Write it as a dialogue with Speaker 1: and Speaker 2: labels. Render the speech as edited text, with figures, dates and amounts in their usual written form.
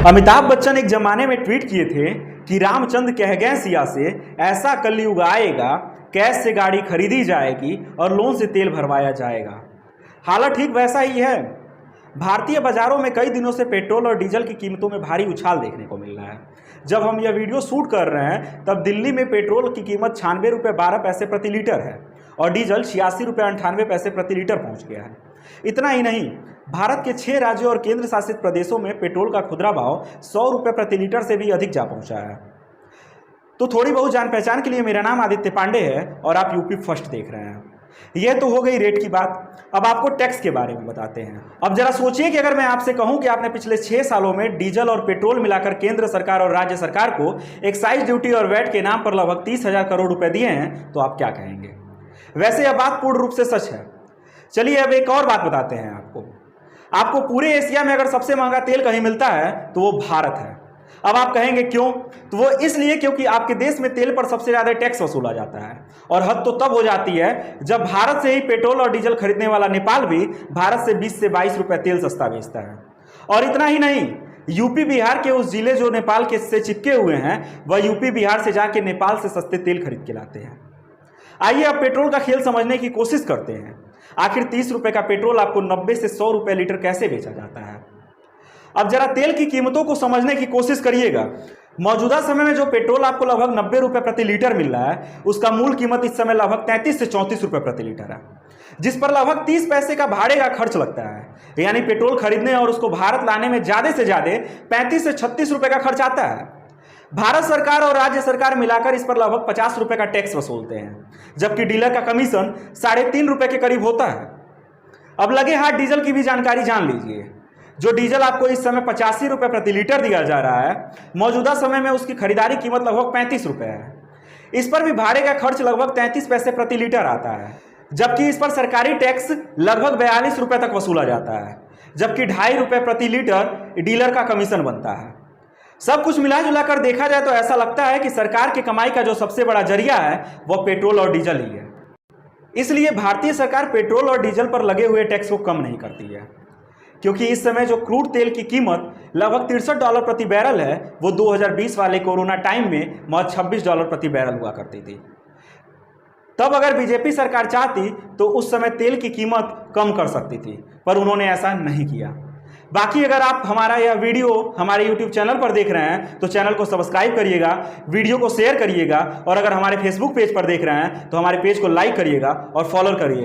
Speaker 1: अमिताभ बच्चन एक जमाने में ट्वीट किए थे कि रामचंद्र कह गए सिया से, ऐसा कलयुग आएगा, कैश से गाड़ी खरीदी जाएगी और लोन से तेल भरवाया जाएगा। हालत ठीक वैसा ही है। भारतीय बाजारों में कई दिनों से पेट्रोल और डीजल की कीमतों में भारी उछाल देखने को मिल रहा है। जब हम यह वीडियो शूट कर रहे हैं तब दिल्ली में पेट्रोल की कीमत 96 रुपये 12 पैसे प्रति लीटर है और डीजल 86 रुपये 98 पैसे प्रति लीटर पहुंच गया है। इतना ही नहीं, भारत के 6 राज्यों और केंद्र शासित प्रदेशों में पेट्रोल का खुदरा भाव 100 रुपये प्रति लीटर से भी अधिक जा पहुंचा है। तो थोड़ी बहुत जान पहचान के लिए, मेरा नाम आदित्य पांडे है और आप यूपी फर्स्ट देख रहे हैं। यह तो हो गई रेट की बात। अब आपको टैक्स के बारे में बताते हैं। अब जरा सोचिए कि अगर मैं आपसे कहूं कि आपने पिछले 6 सालों में डीजल और पेट्रोल मिलाकर केंद्र सरकार और राज्य सरकार को एक्साइज ड्यूटी और वैट के नाम पर लगभग 30,000 करोड़ रुपए दिए हैं, तो आप क्या कहेंगे? वैसे यह बात पूर्ण रूप से सच है। चलिए अब एक और बात बताते हैं आपको पूरे एशिया में अगर सबसे महंगा तेल कहीं मिलता है तो वो भारत है। अब आप कहेंगे क्यों? तो वो इसलिए क्योंकि आपके देश में तेल पर सबसे ज्यादा टैक्स वसूला जाता है और हद तो तब हो जाती है जब भारत से ही पेट्रोल और डीजल खरीदने वाला नेपाल भी भारत से 20 से 22 रुपए तेल सस्ता बेचता है। और इतना ही नहीं, यूपी बिहार के उस जिले जो नेपाल के से चिपके हुए हैं, वह यूपी बिहार से जाके नेपाल से सस्ते तेल खरीद के लाते हैं। आइए अब पेट्रोल का खेल समझने की कोशिश करते हैं। आखिर 30 रुपए का पेट्रोल आपको 90 से 100 रुपए लीटर कैसे बेचा जाता है? अब जरा तेल की कीमतों को समझने की कोशिश करिएगा। मौजूदा समय में जो पेट्रोल आपको लगभग 90 रुपए प्रति लीटर मिल रहा है, उसका मूल कीमत इस समय लगभग 33 से 34 रुपए प्रति लीटर है, जिस पर लगभग 30 पैसे का भाड़े का खर्च लगता है। यानी पेट्रोल खरीदने और उसको भारत लाने में ज्यादा से ज्यादा 35 से 36 रुपए का खर्च आता है। भारत सरकार और राज्य सरकार मिलाकर इस पर लगभग 50 रुपए का टैक्स वसूलते हैं, जबकि डीलर का कमीशन 3.5 रुपए के करीब होता है। अब लगे हाथ डीजल की भी जानकारी जान लीजिए। जो डीजल आपको इस समय 85 रुपए प्रति लीटर दिया जा रहा है, मौजूदा समय में उसकी खरीदारी कीमत लगभग 35 रुपए है। इस पर भी भाड़े का खर्च लगभग 33 पैसे प्रति लीटर आता है, जबकि इस पर सरकारी टैक्स लगभग 42 रुपए तक वसूला जाता है, जबकि 2.5 रुपए प्रति लीटर डीलर का कमीशन बनता है। सब कुछ मिला जुला कर देखा जाए तो ऐसा लगता है कि सरकार की कमाई का जो सबसे बड़ा जरिया है वह पेट्रोल और डीजल ही है। इसलिए भारतीय सरकार पेट्रोल और डीजल पर लगे हुए टैक्स को कम नहीं करती है, क्योंकि इस समय जो क्रूड तेल की कीमत लगभग $63 प्रति बैरल है, वो 2020 वाले कोरोना टाइम में महज $26 प्रति बैरल हुआ करती थी। तब अगर बीजेपी सरकार चाहती तो उस समय तेल की कीमत कम कर सकती थी, पर उन्होंने ऐसा नहीं किया। बाकी अगर आप हमारा यह वीडियो हमारे YouTube चैनल पर देख रहे हैं तो चैनल को सब्सक्राइब करिएगा, वीडियो को शेयर करिएगा, और अगर हमारे फेसबुक पेज पर देख रहे हैं तो हमारे पेज को लाइक करिएगा और फॉलो करिएगा।